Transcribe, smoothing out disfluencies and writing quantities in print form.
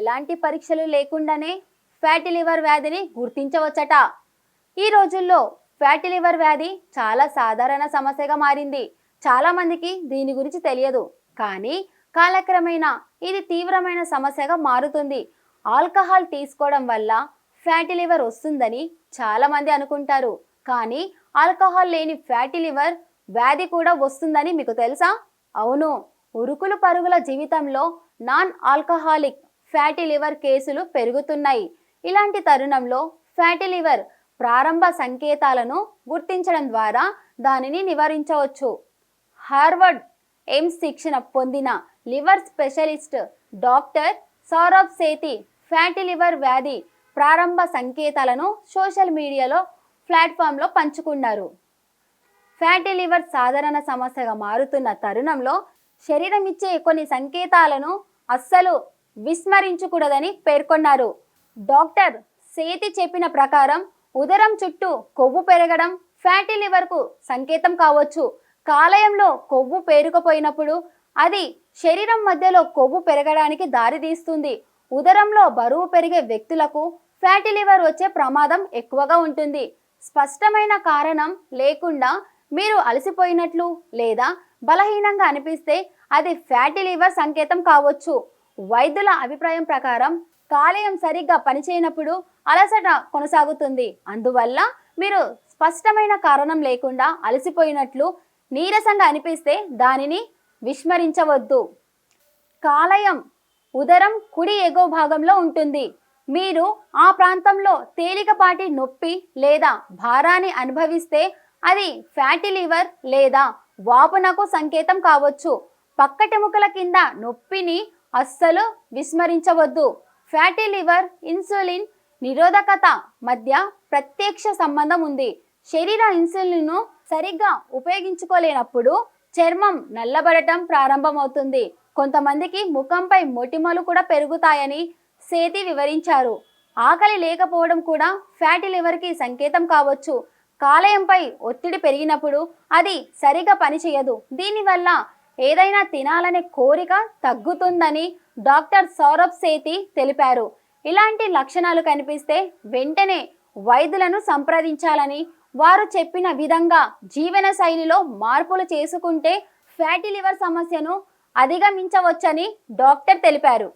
ఎలాంటి పరీక్షలు లేకుండానే ఫ్యాటీ లివర్ వ్యాధిని గుర్తించవచ్చట. ఈ రోజుల్లో ఫ్యాటీ లివర్ వ్యాధి చాలా సాధారణ సమస్యగా మారింది. చాలా మందికి దీని గురించి తెలియదు, కానీ కాలక్రమేణా ఇది తీవ్రమైన సమస్యగా మారుతుంది. ఆల్కహాల్ తీసుకోవడం వల్ల ఫ్యాటీ లివర్ వస్తుందని చాలా మంది అనుకుంటారు, కానీ ఆల్కహాల్ లేని ఫ్యాటీ లివర్ వ్యాధి కూడా వస్తుందని మీకు తెలుసా? అవును, ఉరుకులు పరుగుల జీవితంలో నాన్ ఆల్కహాలిక్ ఫ్యాటీ లివర్ కేసులు పెరుగుతున్నాయి. ఇలాంటి తరుణంలో ఫ్యాటీ లివర్ ప్రారంభ సంకేతాలను గుర్తించడం ద్వారా దానిని నివారించవచ్చు. హార్వర్డ్ ఎయిమ్స్ శిక్షణ పొందిన లివర్ స్పెషలిస్ట్ డాక్టర్ సౌరభ్ సేతి ఫ్యాటీ లివర్ వ్యాధి ప్రారంభ సంకేతాలను సోషల్ మీడియాలో ప్లాట్ఫామ్లో పంచుకున్నారు. ఫ్యాటీ లివర్ సాధారణ సమస్యగా మారుతున్న తరుణంలో శరీరం ఇచ్చే కొన్ని సంకేతాలను అస్సలు విస్మరించకూడదని పేర్కొన్నారు. డాక్టర్ సేతి చెప్పిన ప్రకారం ఉదరం చుట్టూ కొవ్వు పెరగడం ఫ్యాటీ లివర్కు సంకేతం కావచ్చు. కాలేయంలో కొవ్వు పేరుకుపోయినప్పుడు అది శరీరం మధ్యలో కొవ్వు పెరగడానికి దారితీస్తుంది. ఉదరంలో బరువు పెరిగే వ్యక్తులకు ఫ్యాటీ లివర్ వచ్చే ప్రమాదం ఎక్కువగా ఉంటుంది. స్పష్టమైన కారణం లేకుండా మీరు అలసిపోయినట్లు లేదా బలహీనంగా అనిపిస్తే అది ఫ్యాటీ లివర్ సంకేతం కావచ్చు. వైద్యుల అభిప్రాయం ప్రకారం కాలేయం సరిగ్గా పనిచేయనప్పుడు అలసట కొనసాగుతుంది. అందువల్ల మీరు స్పష్టమైన కారణం లేకుండా అలసిపోయినట్లు నీరసంగా అనిపిస్తే దానిని విస్మరించవద్దు. కాలేయం ఉదరం కుడి ఎగువ భాగంలో ఉంటుంది. మీరు ఆ ప్రాంతంలో తేలికపాటి నొప్పి లేదా భారాన్ని అనుభవిస్తే అది ఫ్యాటీ లివర్ లేదా వాపునకు సంకేతం కావచ్చు. పక్కటెముకల కింద నొప్పిని అస్సలు విస్మరించవద్దు. ఫ్యాటీ లివర్ ఇన్సులిన్ నిరోధకత మధ్య ప్రత్యక్ష సంబంధం ఉంది. శరీర ఇన్సులిన్ను సరిగ్గా ఉపయోగించుకోలేనప్పుడు చర్మం నల్లబడటం ప్రారంభమవుతుంది. కొంతమందికి ముఖంపై మొటిమలు కూడా పెరుగుతాయని సేతి వివరించారు. ఆకలి లేకపోవడం కూడా ఫ్యాటీ లివర్కి సంకేతం కావచ్చు. కాలేయంపై ఒత్తిడి పెరిగినప్పుడు అది సరిగా పనిచేయదు. దీనివల్ల ఏదైనా తినాలనే కోరిక తగ్గుతుందని డాక్టర్ సౌరభ్ సేతి తెలిపారు. ఇలాంటి లక్షణాలు కనిపిస్తే వెంటనే వైద్యులను సంప్రదించాలని, వారు చెప్పిన విధంగా జీవన శైలిలో మార్పులు చేసుకుంటే ఫ్యాటీ లివర్ సమస్యను అధిగమించవచ్చని డాక్టర్ తెలిపారు.